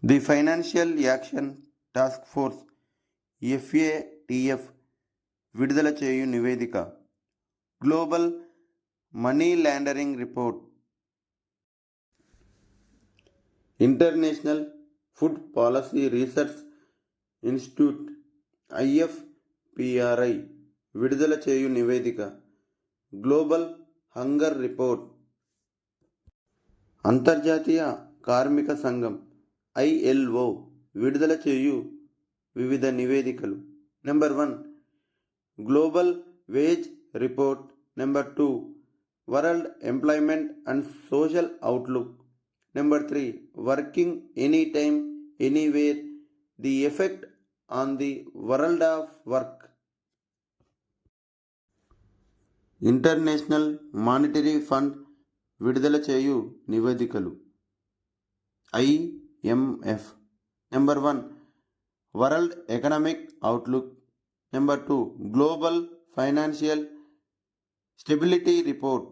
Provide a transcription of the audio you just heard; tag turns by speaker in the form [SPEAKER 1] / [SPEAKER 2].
[SPEAKER 1] The financial action task force FATF విడుదల చేయు నివేదిక global money laundering report. International food policy research institute IFPRI విడుదల చేయు నివేదిక గ్లోబల్ హంగర్ రిపోర్ట్. అంతర్జాతీయ కార్మిక సంఘం ILO విడుదల చేయు వివిధ నివేదికలు. Number 1 global wage report. Number 2 world employment and social outlook. Number 3 working any time anywhere the effect on the world of work. International monetary fund విడుదల చేయు నివేదికలు IMF. Number 1 world economic outlook. Number 2 global financial stability report.